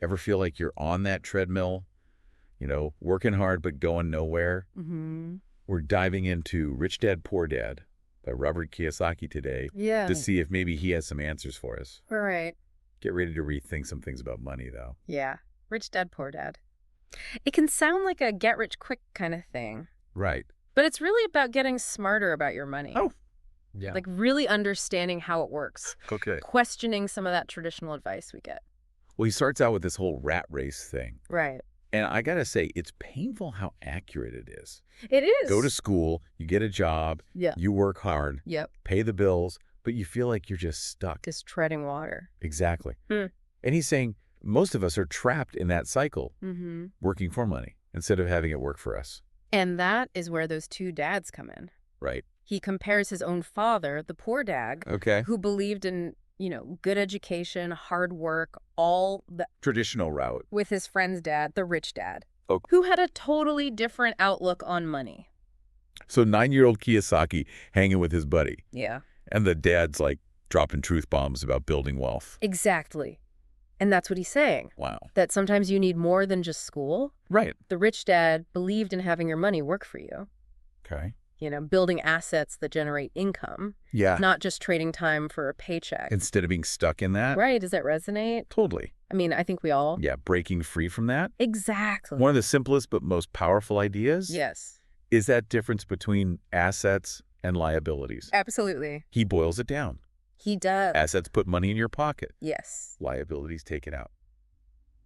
Ever feel like you're on that treadmill, working hard but going nowhere? Mm-hmm. We're diving into Rich Dad, Poor Dad by Robert Kiyosaki today Yeah. to see if maybe he has some answers for us. All right. Get ready to rethink some things about money, though. Yeah. Rich Dad, Poor Dad. It can sound like a get-rich-quick kind of thing, Right. but it's really about getting smarter about your money. Oh, yeah. Like really understanding how it works, Okay. questioning some of that traditional advice we get. Well, he starts out with this whole rat race thing. Right. And I got to say, it's painful how accurate it is. It is. Go to school, you get a job, Yeah. you work hard, Yep. pay the bills, but you feel like you're just stuck. Just treading water. Exactly. Hmm. And he's saying most of us are trapped in that cycle, Mm-hmm. working for money instead of having it work for us. And that is where those two dads come in. Right. He compares his own father, the poor dad, Okay. who believed in, good education, hard work, all the Traditional route. with his friend's dad, the rich dad, Okay. who had a totally different outlook on money. So 9-year-old Kiyosaki hanging with his buddy, Yeah. and the dad's like dropping truth bombs about building wealth. Exactly. And that's what he's saying, Wow. that sometimes you need more than just school. Right. The rich dad believed in having your money work for you, Okay. building assets that generate income, Yeah. not just trading time for a paycheck. Instead of being stuck in that. Right? Does that resonate? Totally. I mean, I think we all. Yeah, breaking free from that. Exactly. One of the simplest but most powerful ideas Yes. is that difference between assets and liabilities. Absolutely. He boils it down. He does. Assets put money in your pocket. Yes. Liabilities take it out.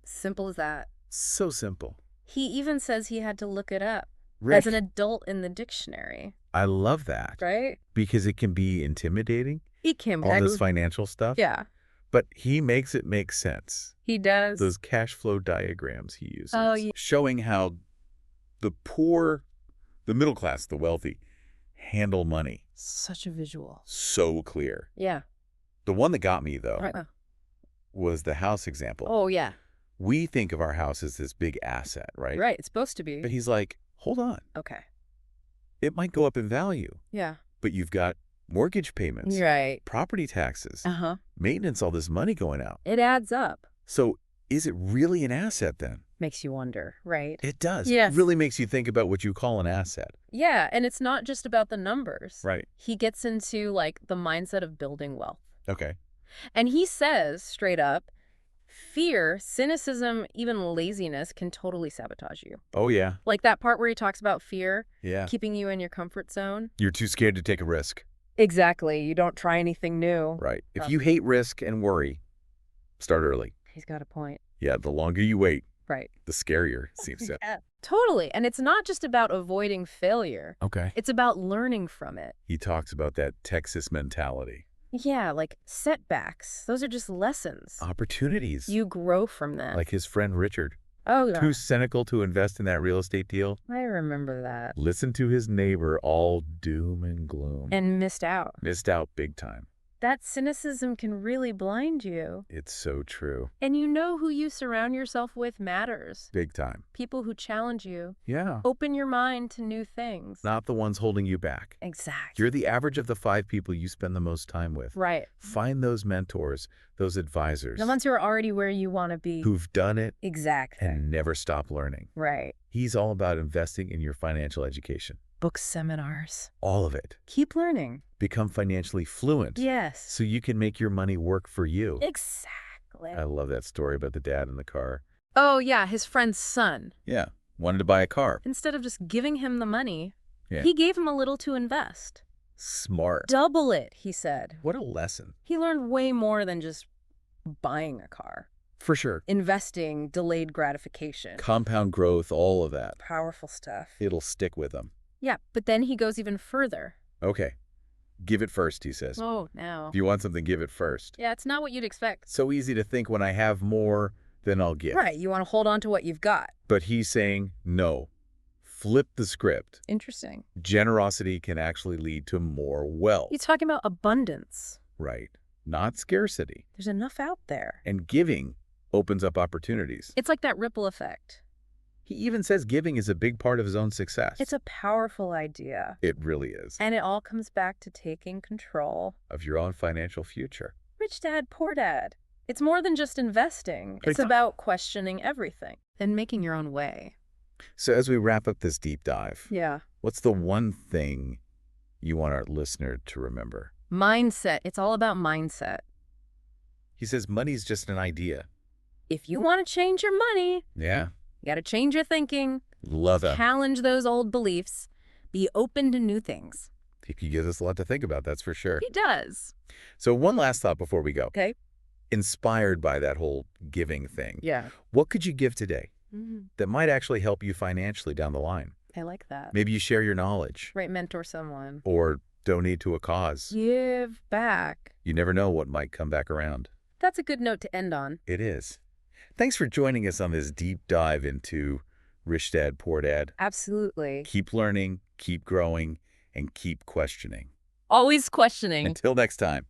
Simple as that. So simple. He even says he had to look it up Rick, as an adult in the dictionary, I love that. right? Because it can be intimidating, He can. all this financial stuff. Yeah, But he makes it make sense. he does. Those cash flow diagrams he uses. Oh, yeah. Showing how the poor, the middle class, the wealthy, handle money. Such a visual. So clear. Yeah. The one that got me, though, Right. was the house example. Oh, yeah. We think of our house as this big asset, right? Right. It's supposed to be. But he's like, hold on. Okay. It might go up in value, Yeah. but you've got mortgage payments, Right. property taxes, Uh-huh. maintenance, all this money going out. It adds up. So is it really an asset then? Makes you wonder, right? It does. Yes. It really makes you think about what you call an asset. Yeah, and it's not just about the numbers. Right. He gets into, the mindset of building wealth. Okay. And he says, straight up, fear, cynicism, even laziness can totally sabotage you. Oh, yeah. Like that part where he talks about fear, Yeah. keeping you in your comfort zone. You're too scared to take a risk. Exactly. You don't try anything new. Right. If Oh. you hate risk and worry, start early. He's got a point. Yeah, the longer you wait, Right. the scarier it seems to. Yeah. Totally. And it's not just about avoiding failure. Okay. It's about learning from it. He talks about that Texas mentality. Yeah, like setbacks. Those are just lessons. Opportunities. You grow from that. Like his friend Richard. Oh, yeah. Too cynical to invest in that real estate deal. I remember that. Listen to his neighbor, all doom and gloom. And missed out. Missed out big time. That cynicism can really blind you. It's so true. And who you surround yourself with matters. Big time. People who challenge you. Yeah. Open your mind to new things. Not the ones holding you back. Exactly. You're the average of the 5 people you spend the most time with. Right. Find those mentors, those advisors The ones who are already where you want to be. who've done it Exactly. and never stop learning. Right. He's all about investing in your financial education. Books, seminars. All of it. Keep learning. Become financially fluent. Yes. So you can make your money work for you. Exactly. I love that story about the dad in the car. Oh, yeah, his friend's son. Yeah. Wanted to buy a car. Instead of just giving him the money, Yeah. he gave him a little to invest. Smart. Double it, he said. What a lesson. He learned way more than just buying a car. For sure. Investing, delayed gratification. Compound growth, all of that. Powerful stuff. It'll stick with them. Yeah, but then he goes even further. Okay. Give it first, he says. Oh, no. If you want something, give it first. Yeah, it's not what you'd expect. So easy to think when I have more, then I'll give. Right, you want to hold on to what you've got. But he's saying, no. Flip the script. Interesting. Generosity can actually lead to more wealth. You're talking about abundance. Right. Not scarcity. There's enough out there. And giving opens up opportunities. It's like that ripple effect. He even says giving is a big part of his own success. It's a powerful idea. It really is. And it all comes back to taking control. Of your own financial future. Rich dad, poor dad. It's more than just investing. Great It's thought. about questioning everything and making your own way. So as we wrap up this deep dive, Yeah. what's the one thing you want our listener to remember? Mindset. It's all about mindset. He says money's just an idea. If you want to change your money, Yeah. you got to change your thinking, Love that. challenge those old beliefs, be open to new things. He gives us a lot to think about, that's for sure. He does. So one last thought before we go. Okay. Inspired by that whole giving thing, Yeah. what could you give today Mm-hmm. that might actually help you financially down the line? I like that. Maybe you share your knowledge Right, mentor someone. or donate to a cause. Give back. You never know what might come back around. That's a good note to end on. It is. Thanks for joining us on this deep dive into Rich Dad, Poor Dad. Absolutely. Keep learning, keep growing, and keep questioning. Always questioning. Until next time.